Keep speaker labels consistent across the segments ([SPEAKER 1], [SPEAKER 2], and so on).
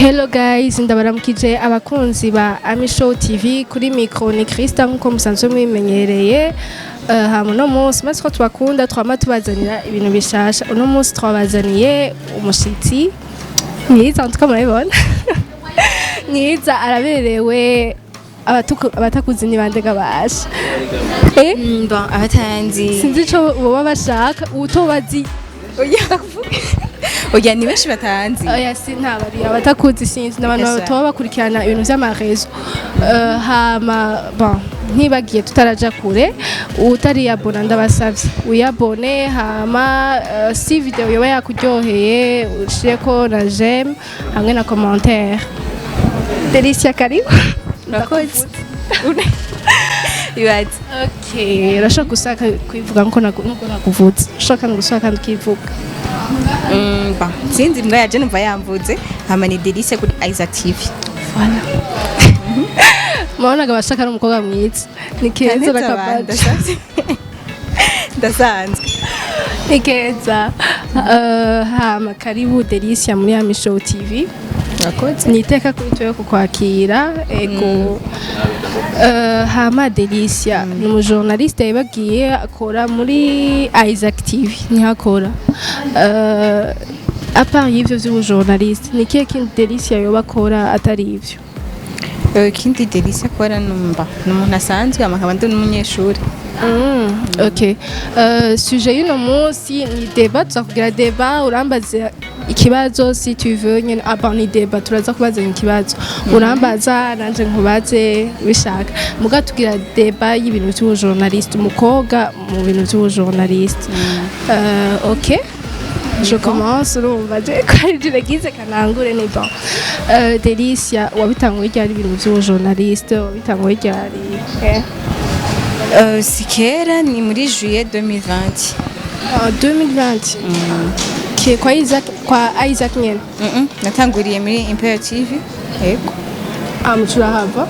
[SPEAKER 1] Hello guys, ndabaramukije abakunzi ba Ami Show TV kuri micro ni Krista nkuko musanzwe mwimenyereye. No munsi maze ko twakunda twama tubazanira ibintu bishasha. Uno munsi twabazaniye umushitsi mwiza tukamurabibona. Mwiza araberewe abatakuzi ni bande gabasha.
[SPEAKER 2] Bon abatanzi
[SPEAKER 1] sinzi ico boba bashaka utobazi.
[SPEAKER 2] Oya ni benshi batanzi.
[SPEAKER 1] Oya sintabari abatakuzi sinzi n'abantu batoba bakurikirana ibintu vy'amarezo. Hama bon ntibagiye tutaraja kure utari yabona ndabasavye uyabone hama si video yoba yakuryoheye ushireko na j'aime hamwe na commentaire. Delicia karibu.
[SPEAKER 2] Urakoze. Ibaze.
[SPEAKER 1] Okay, urashaka gusaka kwivuga nko nakuvuze. Ushaka ngusaka kandi kivuga.
[SPEAKER 2] Ba sinzi mbwa yaje numva yamvuze hama ni Delicia kuri Isaac TV.
[SPEAKER 1] Voilà. Mwana gabashaka n'umukobwa mwiza. Ni keza rakabanda.
[SPEAKER 2] Ndasanzwe.
[SPEAKER 1] Ni keza. Hama karibu Delicia muri Ami Show TV.
[SPEAKER 2] Urakoze.
[SPEAKER 1] Niteka kuri twe kukwakira ego. Hama Delicia ni umujournaliste yabagiye akora muri Isaac TV ntihakora. À part y'ivyo vy'ubujournaliste ni kihe kindi Delicia yoba akora atari ivyo?
[SPEAKER 2] Kindi Delicia akora numva n'umuntu asanzwe amakaba ndi n'umunyeshuri.
[SPEAKER 1] Okay. Sujet y'uno munsi ni Debat, tuzakugira Debat urambaza ikibazo si tu veux nyene ni Debat turaza kubaza ikibazo urambaza nanje nkubaze bishaka muga tugira Debat y'ibintu by'ubujournaliste umukobwa mu bintu by'ubujournaliste. Okay. Je commence urumva je kwari diregize kanangure ni bon. Delicia wabitanguye ryari ibintu by'ubujournaliste wabitanguye ryari?
[SPEAKER 2] Sikera ni muri juillet 2020.
[SPEAKER 1] 2020. Kwa Isaac nyene.
[SPEAKER 2] Natanguriye muri Imperial TV. Yego.
[SPEAKER 1] Mucura hava.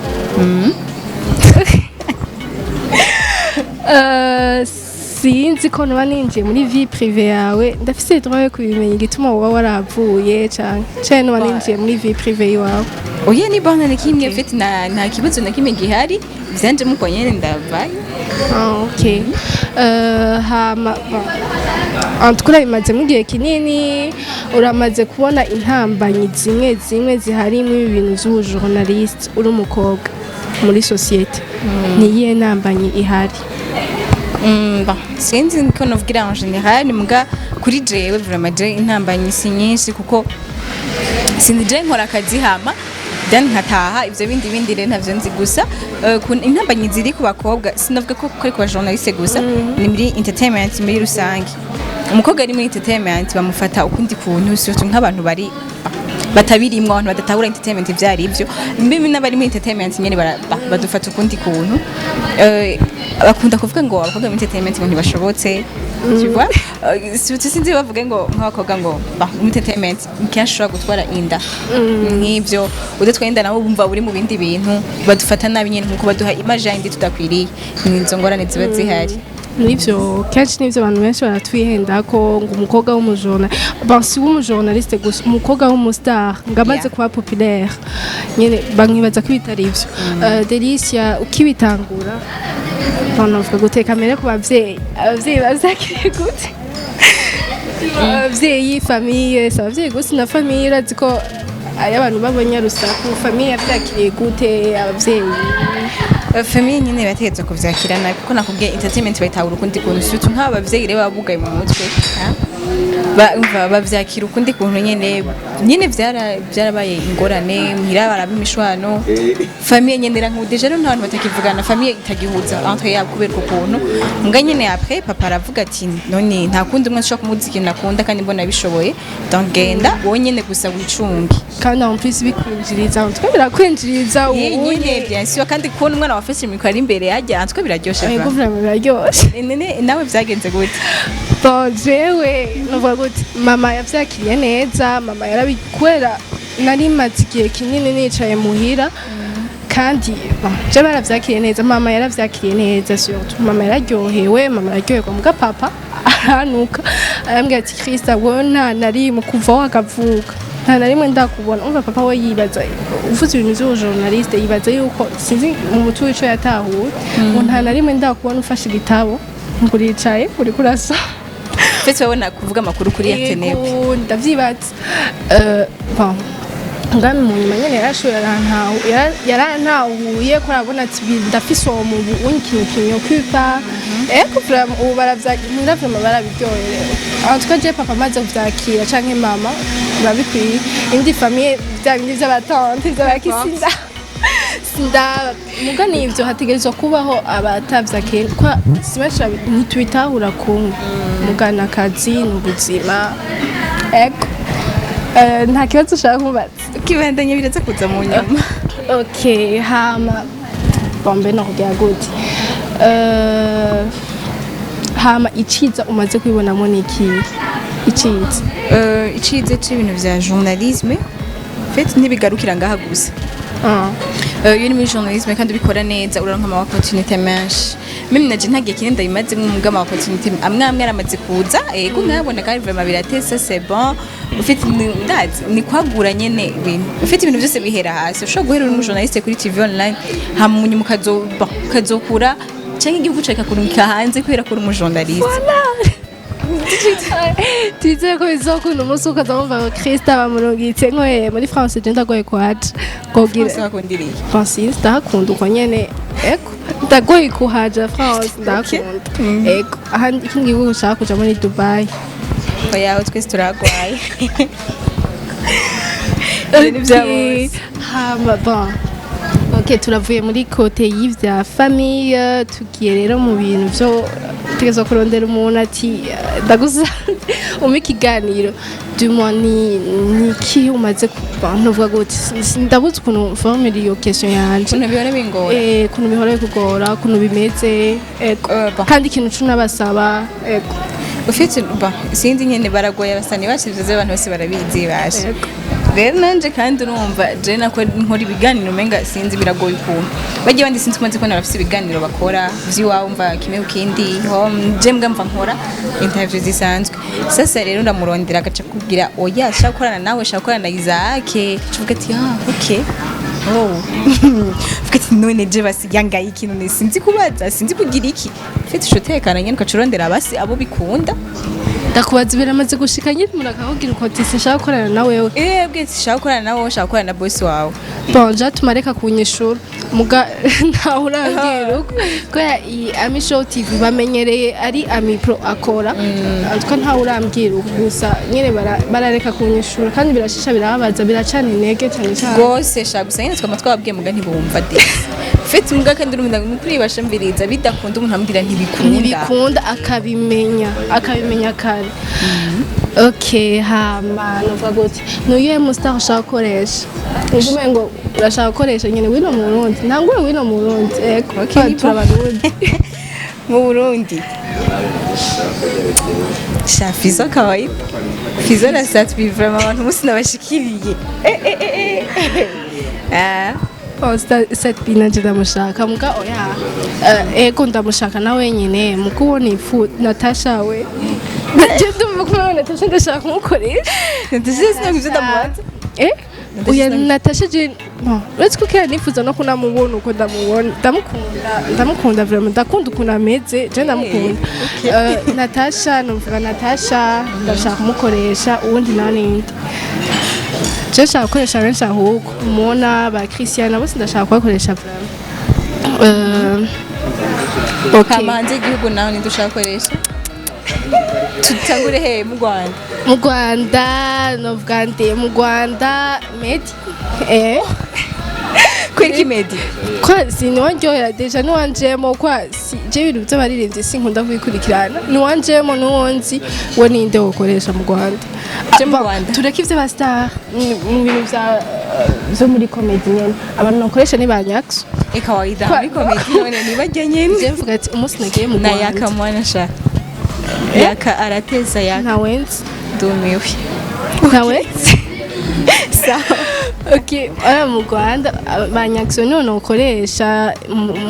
[SPEAKER 1] Sinzi ko noba ninjiye muri vie privée yawe ndafise droit yo kubimenya igituma woba waravuye canke noba ninjiye muri vie privée yawe.
[SPEAKER 2] Oya ni bana ni kimwe mfite nta kibazo na kimwe gihari vyanje muko nyene ndavaye.
[SPEAKER 1] Okay. Hama antukura bimaze mu gihe kinini uramaze kubona intambanyi zimwe zihari mu ibintu by'ubujournaliste uri umukobwa muri societe. Ni iyihe ntambanyi ihari?
[SPEAKER 2] Sinzi ko novugira en general muga kuri jewe vraiment je intambanyi si nyinshi kuko sinzi je nkora akazi hama then nkataha ivyo bindi rero ntavyo nzi gusa intambanyi ziri ku bakobwa sinavuga ko kuri ku journaliste gusa ni muri entertainment muri rusange. Umukobwa ari muri entertainment bamufata ukundi kuntu surtout nk'abantu bari batabirimwe abantu badatahura entertainment vyari ivyo mbibi n'abari muri entertainment nyene badufata ukundi kuntu bakunda kuvuga ngo abakobwa muri entertainment ngo ntibashobotse tu vois sinzi bavuga ngo nk'abakobwa ngo muri entertainment nkashobora gutwara inda nk'ivyo udatwaye inda nabo bumva buri mu bindi bintu badufata nabi nyene nkuko baduha image yindi tudakwiriye n'inzo ngorane ziba zihari.
[SPEAKER 1] Nivyo kenshi nivyo abantu benshi baratwihenda ko ngo umukobwa si w'umujournaliste gusa umukobwa w'umustar ngamaze kuba populaire nyene bankibaza ko bitari ivyo. Delicia ukibitangura banavuga guteka kamere ku bavyeyi bazakiriye gute? Abavyeyi famille abavyeyi gusa na famille urazi ko ari abantu b'abanyarusaku famille yavyakiriye gute abavyeyi?
[SPEAKER 2] Famille nyine bategetse kuvyakirana kuko nakubwiye entertainment bayitahura ukundi kuntu surtout nk'abavyeyi rero babugaye mu mutwe bavyakira ukundi kuntu nyene vyarabaye ingorane muhira barabimishwano famille nyene rankudeje rero ntabantu batakivugana famille itagihuza entre yabo kubera ukuntu mbwa nyene après papa aravuga ati none nta kundi umwe ashobora kumuzika nakunda kandi mbona bishoboye donc genda wowe nyene gusa wicunge
[SPEAKER 1] kandi en plus bikwinjiriza twe birakwinjiriza
[SPEAKER 2] nyene bien sûr kandi kubona umwana wa fesi mikwa ari imbere yajya twe biraryoshe
[SPEAKER 1] vraiment vraiment biraryoshe
[SPEAKER 2] nawe vyagenze gute?
[SPEAKER 1] Bon jewe novuga gute mama yavyakiriye neza mama yarabikwera nari maze igihe kinini nicaye muhira kandi je baravyakiriye neza mama yaravyakiriye neza surtout mama yararyohewe mama yararyoherwa muga papa aranuka arambwira ati Krista wowe nta nari mu kuva wakavuka nta na rimwe ndakubona umva papa we yibaza uvuze ibintu by'ubujournaliste yibaza yuko sinzi mu mutwe w'ico yatahuye ngo nta na rimwe ndakubona ufashe igitabo nguricaye uri kurasa
[SPEAKER 2] Fete wabona kuvuga amakuru kuri yatenewe
[SPEAKER 1] ndavyibaza bon ngami mu nyuma nyene yarantahuye ko arabona ati ndafise uwo mu unkinyo kwipa kuva ubu baravyagira barabiryoherewe aho tukaje papa amaze kuvyakira canke mama babikwiye indi famille vya bindi vy'abatante vy'abakisinda mugani ivyo hategerezwa kubaho abatavyakera kwa sibacha ntitubitahura kumwe mugana akazi n'ubuzima ego nta kibazo ushaka kubaza
[SPEAKER 2] ukibandanya biraza kuza mu nyuma
[SPEAKER 1] okay hama bombe no kugira gute hama iciza umaze kwibonamo niki
[SPEAKER 2] icize c'ibintu vya journalisme fait ntibigarukira ngaha gusa iyo ni muri journalisme kandi ubikora neza uraronka ama opportunity menshi mimi naje ntagiye kinenda bimaze nk'umugama ama opportunity amwe aramaze kuza ego nkabona kandi vraiment biratesa c'est bon ufite ndazi ni kwagura nyene ibintu ufite ibintu byose bihera hasi ushobora guhera uri journaliste kuri TV online hamunye mukazokura cyangwa igihugu ceka kurumika hanze kubera ko uri mu journaliste
[SPEAKER 1] Tizere ko bizokunda umunsi ukazamva Krista bamurungitse nko muri France je ndagoye kwaje
[SPEAKER 2] kugira
[SPEAKER 1] Francis ndakunda uko nyene eko ndagoye kuhaja France ndakunda eko ahandi ikindi gihugu ushaka kuja muri Dubai
[SPEAKER 2] oya twese turagwaye
[SPEAKER 1] hama bon ok turavuye muri kote y'ivya famille tugiye rero mu bintu vyo tegezo kurondera umuntu ati ndaguza ikiganiro dumwa ni ki umaze kuvuga gute ndabuze ukuntu formula iyo question yanje
[SPEAKER 2] kuntu bihora bingora
[SPEAKER 1] kuntu bihora kugora kuntu bimeze kandi ikintu cunabasaba
[SPEAKER 2] ufite sinzi nyene baragoye abasani bashize abantu bose barabizi bashe rero nanje kandi urumva je nako nkora ibiganiro menga sinzi biragoye ukuntu bagiye bandi sinzi kumanze ko narafise ibiganiro bakora vyiwawe umva kimwe ukindi je mbwa mva nkora interview zisanzwe sasa rero ndamurondera agaca kugira oya shaka gukorana nawe shaka gukorana na Isaac tuvuga ati okay fukati none je basi yangaye ikintu sinzi kubaza sinzi kugira iki fite shotekana nyene ukacurondera abasi abo bikunda
[SPEAKER 1] ndakubaza biramaze gushika nyine murakahubwira uko tishaka gukorana na wewe
[SPEAKER 2] bwe tishaka gukorana nawe ushaka gukorana na boss wawe
[SPEAKER 1] bon ja tumareka kunyishura muga nta urambwira ko Ami Show TV bamenyereye ari Ami Pro akora atwa nta urambwira gusa nyine barareka kunyishura kandi birashisha birababaza biracana intege cyane cyane
[SPEAKER 2] gose shaka gusa nyine twama twababwiye muga ntibumva de fete muga kandi urumva mukuri bashambiriza bidakunda umuntu amubwira ntibikunda akabimenya kare okay hama nuvuga gute nuye musta ushaka koresha uvume ngo urashaka koresha nyine wino mu Burundi ntangure wino mu Burundi okay turabarundi mu Burundi shafizo kawaida fizo na sat bi vraiment abantu musi nabashikiriye
[SPEAKER 1] set bina je ndamushaka muga oya ego ndamushaka na wenyine mukubona ifu Natasha we je ndumva Natasha ndashaka kumukoresha
[SPEAKER 2] Natasha sinaguvye ndamubaza
[SPEAKER 1] uya Natasha je let's ko kera nifuza no kunamubona uko ndamukunda vraiment ndakunda ukuntu ameze je ndamukunda Natasha numva Natasha ndashaka kumukoresha ubundi nani je shaka gukoresha benshi ahubwo umona ba Christiana bose ndashaka kubakoresha vraiment
[SPEAKER 2] kamanze igihugu nawe ntidushaka gukoresha tutangure he mu
[SPEAKER 1] Rwanda novuga nde mu Rwanda Medi
[SPEAKER 2] kwiki Medi
[SPEAKER 1] kwa sinonjoya deja nuwanjemo kwa je ibintu by'abaririmbyi sinkunda kubikurikirana nuwanjemo nuwonzi we ninde ukoresha mu Rwanda tureka ivyo ba star mu bintu byo muri comedy nyene abantu nakoresha ni banyakso
[SPEAKER 2] kawaida muri comedy none nibajya nyene
[SPEAKER 1] je mvuga ati umunsi nagiye mu Rwanda
[SPEAKER 2] na yakamwana sha yaka arateza yaka
[SPEAKER 1] ntawenzi
[SPEAKER 2] dumiwe
[SPEAKER 1] ntawenzi
[SPEAKER 2] sawa
[SPEAKER 1] okay mu Rwanda banyakso none ukoresha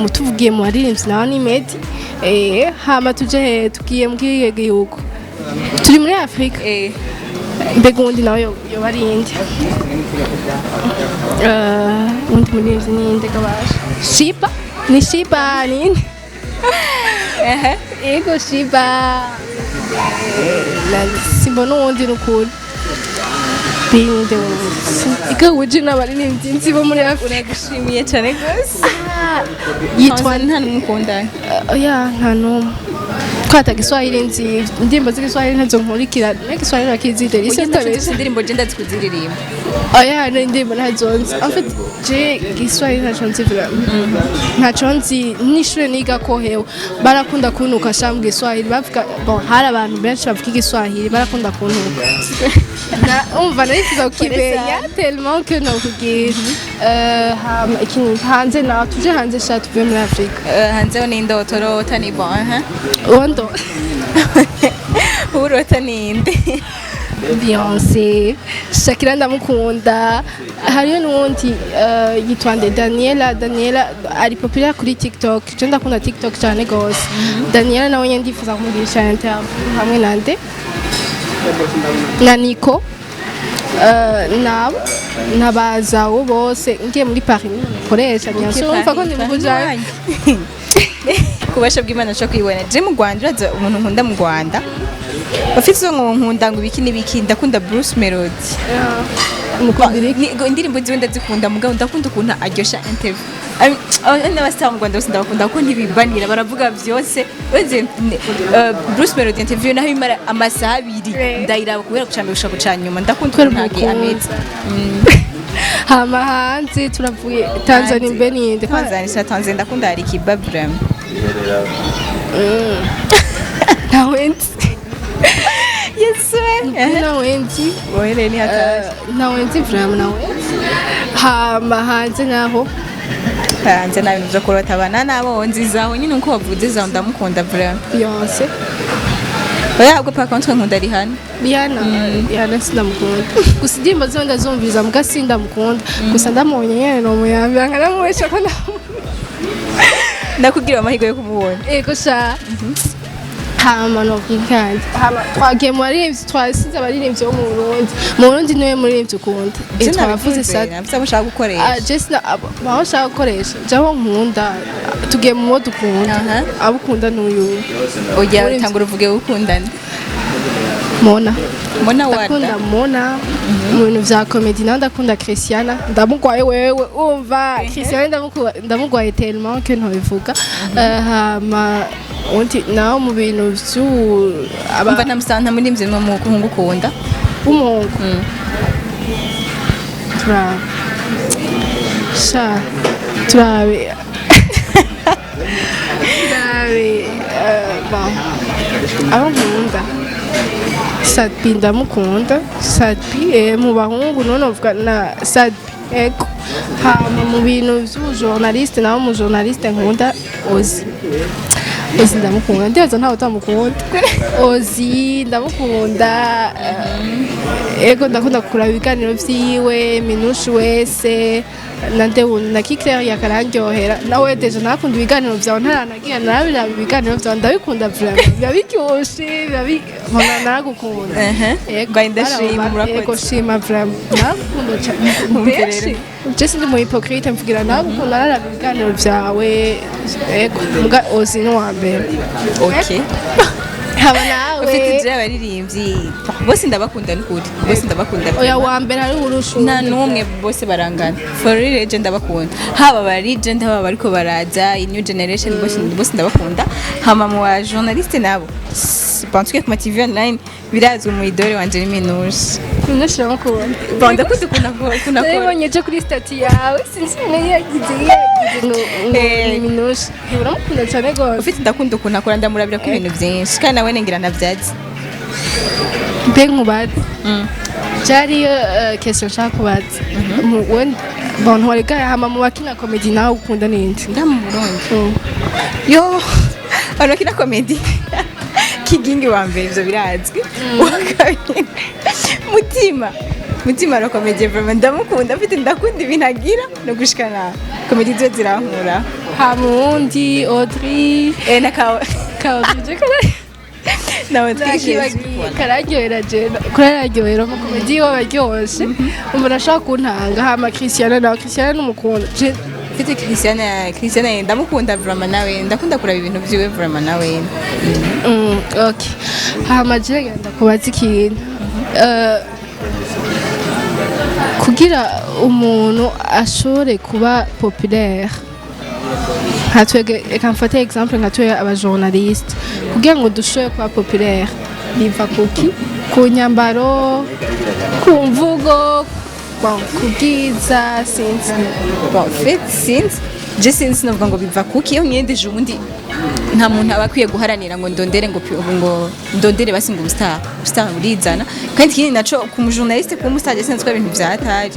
[SPEAKER 1] mutuvugiye mu baririmbyi nawe ni Medi hama tuje tugiye mu gihugu turi muri Afrika mbega uwundi nawe yoba ari inde uwundi muririmbyi ni inde gabasha Shiba ni Shiba ni inde ego Shiba simbona uwundi n'ukuri binde ikawuje n'abaririmbyi nzi bo muri Afrika
[SPEAKER 2] uragushimiye cyane gose
[SPEAKER 1] yitwa
[SPEAKER 2] nta n'umukundana
[SPEAKER 1] oya nta n'umwe twata Kiswahili nzi indirimbo z'Igiswahili ntazo nkurikira n'Igiswahili rakizidera ise tabesha
[SPEAKER 2] indirimbo je ndazikuziririmba
[SPEAKER 1] oya n'indirimbo ntazonzi en fait je Kiswahili ntaco nzi ntaco nzi n'ishure niga ko hewe barakunda kunuka shambwe Kiswahili bavuga bon hari abantu benshi bavuga Igiswahili barakunda kunuka umva narifuza kukimenya tellement que nokubwira hanze nawe tuje hanze sha tuvuye muri Afrika
[SPEAKER 2] hanze ni indotoro tani bon
[SPEAKER 1] Wando
[SPEAKER 2] urota ninde
[SPEAKER 1] Beyonce Shakira ndamukunda hariyo n'uwundi yitwa Daniela ari populaire kuri TikTok je ndakunda TikTok cyane gose Daniela nawe nyine ndifuza kumugirisha interview hamwe nande na Nico nabaza uwo bose ngiye muri Paris koresha nyanso umva ko ndi mukujanye
[SPEAKER 2] kubasha bw'Imana cyo kwibona je mu Rwanda uraza umuntu nkunda mu Rwanda bafite ngo nkunda ngo ibiki n'ibiki ndakunda Bruce Melody indirimbo ziwe ndazikunda mugabo ndakunda ukuntu aryosha interview n'abasitari mu Rwanda bose ndabakunda ko ntibibanira baravuga byose Bruce Melody interview naho imara amasaha 2 ndayiraba kubera gucambira gushaka gucanyuma ndakunda ukuntu ntagiye ameze
[SPEAKER 1] hama hanze turavuye Tanzania mbe ninde
[SPEAKER 2] Tanzania ndakunda hari Kibabram
[SPEAKER 1] nawenzi
[SPEAKER 2] Yesu
[SPEAKER 1] nawenzi
[SPEAKER 2] ohere ni hataje
[SPEAKER 1] nawenzi vraiment nawenzi hama hanze naho
[SPEAKER 2] hanze nawe nzo kurotabana nabo nzizaho nyine uko bavuze za ndamukunda vraiment
[SPEAKER 1] Beyonce
[SPEAKER 2] oya ubwo pa contre nkunda
[SPEAKER 1] Rihanna sindamukunda gusa indirimbo zo ndazumviza muga sindamukunda gusa ndamubonye nyene no muyambira nkanamuwesha ko
[SPEAKER 2] ndakugira amahirwe yo kumubona
[SPEAKER 1] ego sha hama no kikandi hama twagiye mu baririmbyi twasize abaririmbyi bo mu Burundi niwe muririmbyi ukunda twavuze sa
[SPEAKER 2] nafisa mushaka gukoresha
[SPEAKER 1] Jessica baho shaka gukoresha jaho nkunda tugiye mu modo ukunda abukunda n'uyu
[SPEAKER 2] oya utangura uvuge ukundana
[SPEAKER 1] Mona
[SPEAKER 2] wada
[SPEAKER 1] ndakunda Mona mu bintu vya comedy naho ndakunda Christiana ndamugwaye wewe umva Christiana ndamugwaye tellement que ntobivuga hama undi naho mu bintu vyu
[SPEAKER 2] aba namusanta muri mvye mu kuhungu ukunda
[SPEAKER 1] umuhungu turabe abo nkunda Sadbi ndamukunda Sadbi mu bahungu none uvuga na Sadbi ego hama mu bintu vy'ujournaliste naho mu journaliste nkunda Ozi ndamukunda ndeza ntawe utamukunda Ozi ndamukunda ego ndakunda kuraba ibiganiro vyiwe Minushu wese na Kikler yakarangyohera nawe deje nakunda ibiganiro vyawe ntaranagira narabiraba ibiganiro vyawe ndabikunda vraiment bibabiryoshe biba naragukunda
[SPEAKER 2] ego
[SPEAKER 1] shima vraiment nakunda cyane je sindi mu hypocrite mvugira nagukunda naraba ibiganiro vyawe ego muga Ozi no wambere
[SPEAKER 2] okay
[SPEAKER 1] haba nawe
[SPEAKER 2] ufite je abaririmbyi bose ndabakunda n'ukuri bose ndabakunda
[SPEAKER 1] oya wambere ari urushu
[SPEAKER 2] nta numwe bose barangana for legend ndabakunda haba bari legend haba bariko baraza new generation bose ndabakunda hama mu journaliste nabo bantuke ku TV online birazwe mu idole wanje ni Minushe
[SPEAKER 1] nashaka kubona
[SPEAKER 2] banda kutukuna
[SPEAKER 1] nabonye je kuri stati yawe sinzi yagize ni Minushe uramukunda cyane gose
[SPEAKER 2] ufite ndakunda ukuntu akora ndamurabira ko ibintu byinshi kandi nawe nengira navyazi
[SPEAKER 1] mbe nkubaze jari question nshaka kubaza bantu warega hama mu bakina comedy nawe ukunda ninde
[SPEAKER 2] ndamu Burundi yo bakina comedy kigingi wambere ivyo birazwi mutima ro comedy vraiment ndamukunda mfite ndakunda ibintu agira no gushikana comedy zo zirankura
[SPEAKER 1] hamundi Audrey
[SPEAKER 2] na kawa nawe twishije
[SPEAKER 1] kararyohera je kuraryohera mu komedi yo baryoshe umuntu ashaka kuntanga hama Christiana n'umukunda
[SPEAKER 2] mfite Christiana ndamukunda vraiment nawe ndakunda kuraba ibintu vyiwe vraiment nawe
[SPEAKER 1] okay hama je ngenda kubaza ikintu kugira umuntu ashobore kuba populaire reka mfate exemple nka twe aba journaliste kugira ngo dushobore kuba populaire biva kuki ku nyambaro ku mvugo ku bwiza sinzi
[SPEAKER 2] navuga ngo biva kuki iyo nyendeje ubundi nta muntu aba akwiye guharanira ngo ndondere basi ngo ubustar burizana kandi ikindi naco ku mujournaliste ku mustar sinzi ibintu vyatari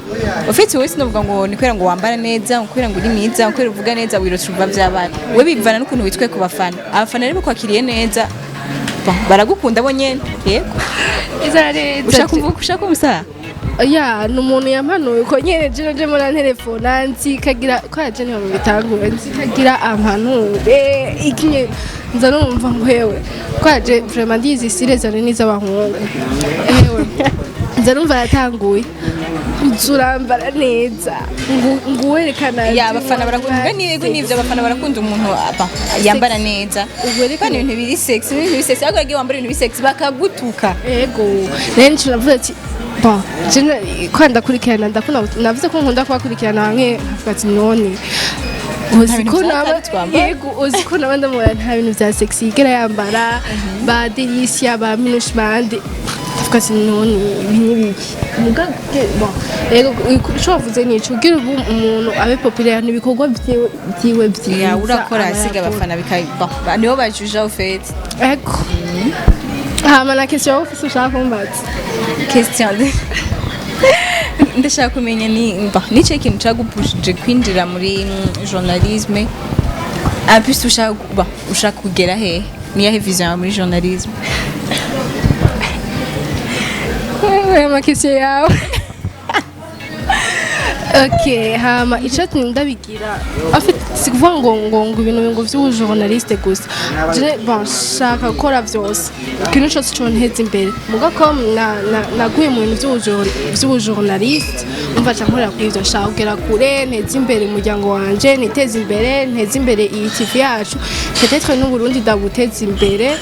[SPEAKER 2] ufite wese navuga ngo ni kwera ngo wambara neza kwera ngo uri mwiza kwera uvuga neza wirotsuba vy'abana we bivana n'ukuntu witwe ku bafana abafana rero kwakiriye neza baragukunda bo nyene yego ushaka umustar
[SPEAKER 1] ya numuntu yampanuye ko nyene je muri telefone nzi kagira ko yaje ni mu bitangura nzi kagira ampanure ikinye nza numva ngo hewe ko yaje vraiment ndizi sirezane niza abahungu hewe nza numva yatanguye uzurambara neza nguwerekana
[SPEAKER 2] ya abafana barakunda n'ivyo abafana barakunda umuntu yambara neza kandi ibintu biri sexy ariko yagiye wambara ibintu biri sexy bakagutuka
[SPEAKER 1] yego rero navuze ati bon kwanda kurikirana ndakunda navuze ko nkunda kubakurikirana hamwe havuga ati none uziko naba ndamubona nta bintu vya sexy yigera yambara ba Delicia ba Minushmande avuga ati none ibinibiki rero ico wavuze nico kugira umuntu abe populaire n'ibikorwa vyiwe vyiza
[SPEAKER 2] urakora asiga abafana bikaba niho bajuja ufete
[SPEAKER 1] ego hama na question ufise ushaka kumbaza
[SPEAKER 2] question ndashaka kumenya nico ikintu cagupushije kwinjira muri journalisme plus ushaka kugera he niyahe vision muri journalisme
[SPEAKER 1] ma question yawe okay hama ico ndabigira afite sikuvuga ngo ibintu ngo vy'ubujournaliste gusa je shaka gukora vyose ikintu cyose cyo nteza imbere muga ko naguye mu bintu vy'ubujournaliste umva cyangwa kwivyo shaka kugera kure nteza imbere umuryango wanje niteza imbere iyi TV yacu peut-être n'u Burundi ndabuteza imbere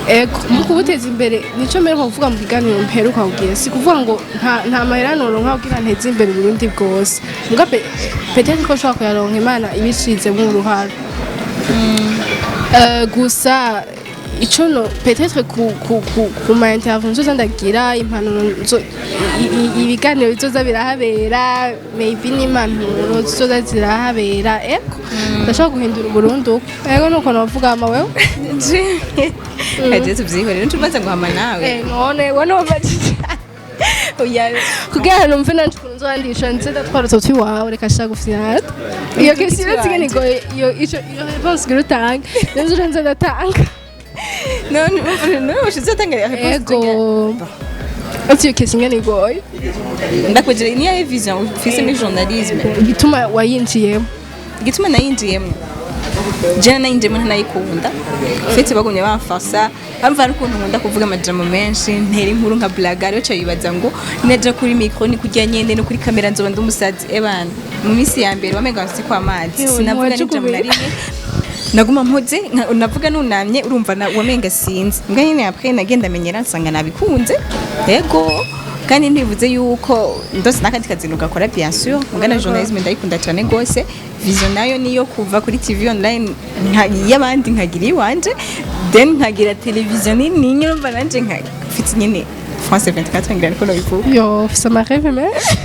[SPEAKER 1] ego mukubuteza imbere nico mbere ko kuvuga mu kiganiro mperuka kugira si kuvuga ngo nta maheranuro nka kugira nteze imbere Burundi bwose muga peut-être ko shaka yaronka Imana ibishize mu ruhara gusa ico no peut-être ku ma intervention zandagira impanuro ibiganiro bizoza birahabera maybe n'impanuro zizoza zirahabera eko ndashaka guhindura Burundi ego nuko navuga ama wewe
[SPEAKER 2] aje tuvyihorera ntumaze guhama nawe
[SPEAKER 1] none wone wabajije oya kugira numve nanje kuntu nzandisha nzeda twarutse twiwawe reka shaka gufyara iyo question zigene ngo iyo réponse girutanga nzo nze ndatanga
[SPEAKER 2] none ushizatanga réponse
[SPEAKER 1] ego ati iyo question ngene goye
[SPEAKER 2] ndakugira ni ya vision ufise muri journalisme
[SPEAKER 1] gituma wayinjiyemo
[SPEAKER 2] gituma nayinjiyemo jana nayinjiyemo ntanayikunda ufite bagumye bamfasa bamva n'ukuntu nkunda kuvuga amajambo menshi ntera inkuru nka blague ariyo cyayibaza ngo naja kuri micro ni kujya nyende no kuri kamera nzoba ndumusazi ebana mu minsi ya mbere wamenga nsi kwa mazi sinavuga n'ijambo na rimwe naguma mpoze navuga nunamye urumva wamenga sinzi mbwa nyine après nagenda menyera nsanga nabikunze yego kandi ntivuze yuko ndose nakandi kazintu gakora bien sûr mugana journalisme ndayikunda cyane gose vision nayo niyo kuva kuri TV online y'abandi nkagira iwanje then nkagira television nini nyumva nanje nkafite nyine France 24 ngira ko bivuga
[SPEAKER 1] yo ça m'arrive mais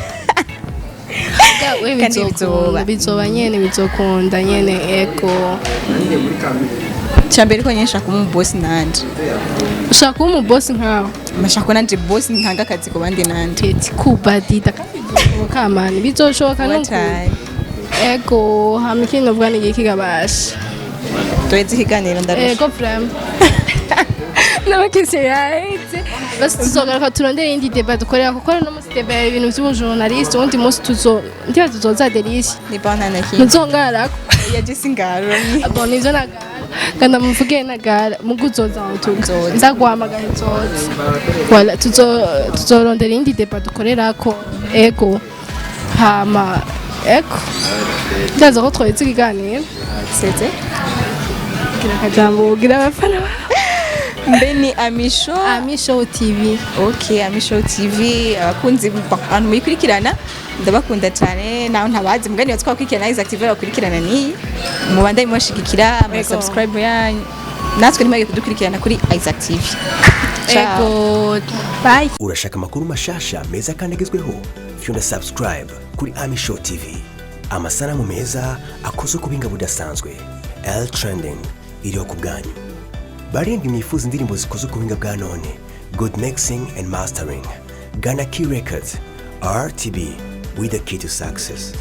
[SPEAKER 1] bizoba nyene bizokunda nyene ego
[SPEAKER 2] cyambere ko nyesha kumu boss nanje
[SPEAKER 1] ushaka kumu boss nkawe
[SPEAKER 2] mashaka nanje boss ntanga akazi ku bandi nanje
[SPEAKER 1] eti kubadida kamani bizoshoka nuko ego hamikino bwana igikigabasha
[SPEAKER 2] tweze ikiganiro ndarusha
[SPEAKER 1] ego vraiment n'abakise yaite basi tuzogaruka turondera indi debat dukorera kuko no musi debat ibintu by'ubujournaliste undi musi tuzoza Delicia
[SPEAKER 2] ni banana ki
[SPEAKER 1] nzongara
[SPEAKER 2] ya jesingaro
[SPEAKER 1] abone ivyo nagara kana mvuge nagara muguzoza utuzoza ndaguhamagara inzoza wala tuzorondera indi debat dukorerako ego hama ego ndaza ko twetse ikiganiro
[SPEAKER 2] seze
[SPEAKER 1] kira kajambo gira abafana
[SPEAKER 2] mbeni amisho
[SPEAKER 1] TV.
[SPEAKER 2] Okay, amisho TV abakunzi abantu muyikurikirana ndabakunda cyane naho ntabazi mugani watwa kwikirana exactive bakurikirana ni mubanda imwashigikira ama subscribe yanyu natwe nimage kudukurikirana kuri exactive.
[SPEAKER 1] Ego bye.
[SPEAKER 3] Urashaka amakuru mashasha meza kandi agezweho fyunda subscribe kuri amisho TV. Amasanamu meza akozwe kubinga budasanzwe L trending iriho ku bwanyu. Barindwi mwifuza indirimbo zikozwe ku buhinga bwa none, good mixing and mastering. Ghana Key Records, RTB, with the key to success.